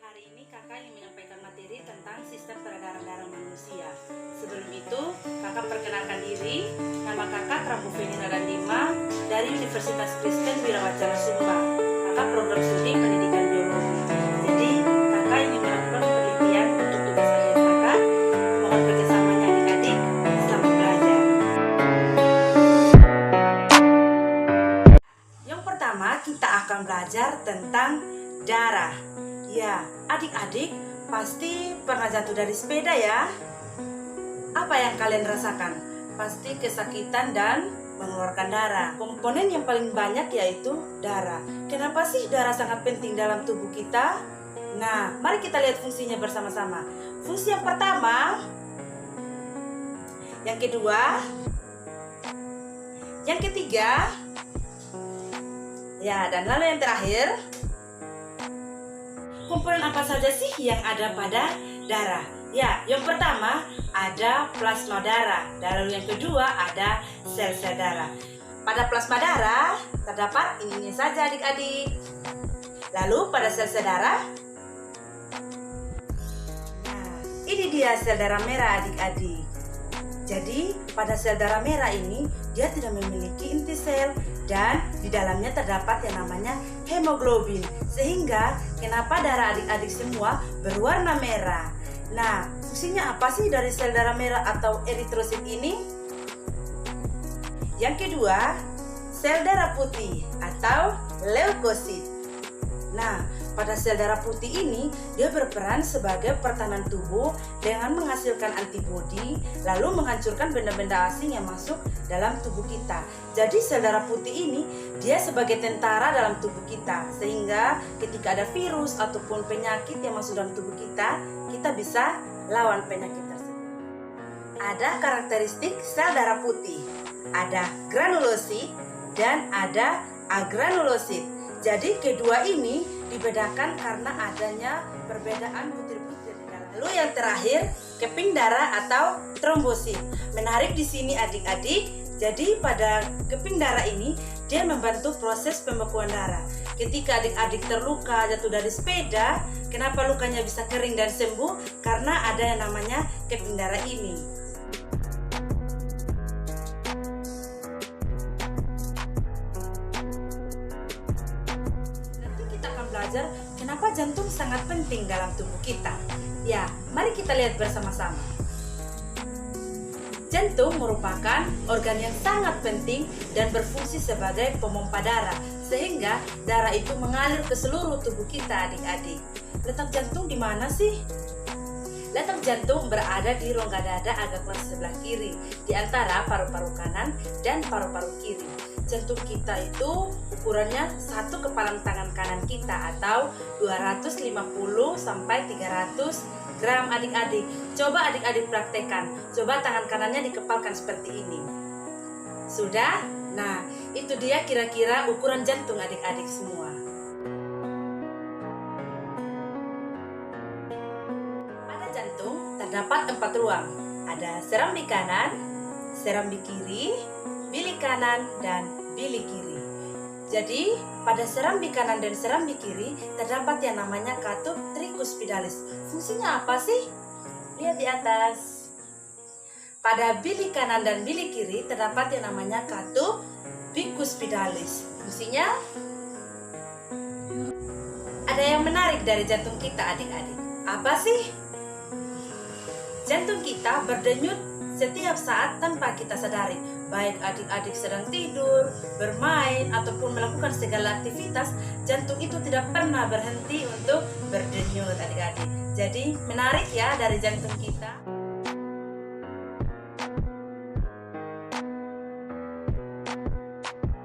Hari ini kakak ingin menyampaikan materi tentang sistem peredaran darah manusia. Sebelum itu, kakak perkenalkan diri. Nama kakak Rambu Fenina Dandima dari Universitas Kristen Wirawacana Sumba. Kakak program studi pendidikan biologi. Jadi, kakak ingin melakukan penelitian untuk tugas akhir kakak. Mohon kerjasamanya adik-adik. Selamat belajar. Yang pertama, kita akan belajar tentang darah. Ya, adik-adik pasti pernah jatuh dari sepeda ya. Apa yang kalian rasakan? Pasti kesakitan dan mengeluarkan darah. Komponen yang paling banyak yaitu darah. Kenapa sih darah sangat penting dalam tubuh kita? Nah, mari kita lihat fungsinya bersama-sama. Fungsi yang pertama, yang kedua, yang ketiga, ya, dan lalu yang terakhir. Komponen apa saja sih yang ada pada darah? Ya, yang pertama ada plasma darah. Lalu yang kedua ada sel-sel darah. Pada plasma darah terdapat ini saja adik-adik. Lalu pada sel-sel darah, nah, ini dia sel darah merah adik-adik. Jadi pada sel darah merah ini dia tidak memiliki inti sel dan di dalamnya terdapat yang namanya hemoglobin. Sehingga kenapa darah adik-adik semua berwarna merah. Nah, fungsinya apa sih dari sel darah merah atau eritrosit ini? Yang kedua, sel darah putih atau leukosit. Nah, pada sel darah putih ini dia berperan sebagai pertahanan tubuh dengan menghasilkan antibodi lalu menghancurkan benda-benda asing yang masuk dalam tubuh kita. Jadi sel darah putih ini dia sebagai tentara dalam tubuh kita, sehingga ketika ada virus ataupun penyakit yang masuk dalam tubuh kita, kita bisa lawan penyakit tersebut. Ada karakteristik sel darah putih, ada granulosit dan ada agranulosit. Jadi kedua ini dibedakan karena adanya perbedaan butir-butir di darah. Lalu yang terakhir, keping darah atau trombosit. Menarik di sini adik-adik. Jadi pada keping darah ini dia membantu proses pembekuan darah. Ketika adik-adik terluka jatuh dari sepeda, kenapa lukanya bisa kering dan sembuh? Karena ada yang namanya keping darah ini. Belajar kenapa jantung sangat penting dalam tubuh kita. Ya, mari kita lihat bersama-sama. Jantung merupakan organ yang sangat penting dan berfungsi sebagai pemompa darah, sehingga darah itu mengalir ke seluruh tubuh kita adik-adik. Letak jantung di mana sih? Letak jantung berada di rongga dada agak keras sebelah kiri, di antara paru-paru kanan dan paru-paru kiri. Jantung kita itu ukurannya satu kepalan tangan kanan kita atau 250 sampai 300 gram adik-adik. Coba adik-adik praktekkan. Coba tangan kanannya dikepalkan seperti ini. Sudah? Nah, itu dia kira-kira ukuran jantung adik-adik semua. Pada jantung terdapat 4 ruang. Ada serambi kanan, serambi kiri, bilik kanan, dan bilik kiri. Jadi, pada serambi kanan dan serambi kiri terdapat yang namanya katup tricuspidalis. Fungsinya apa sih? Lihat di atas. Pada bilik kanan dan bilik kiri terdapat yang namanya katup bicuspidalis. Fungsinya ada yang menarik dari jantung kita adik-adik. Apa sih? Jantung kita berdenyut setiap saat tanpa kita sadari. Baik adik-adik sedang tidur, bermain, ataupun melakukan segala aktivitas, jantung itu tidak pernah berhenti untuk berdenyut adik-adik. Jadi menarik ya dari jantung kita.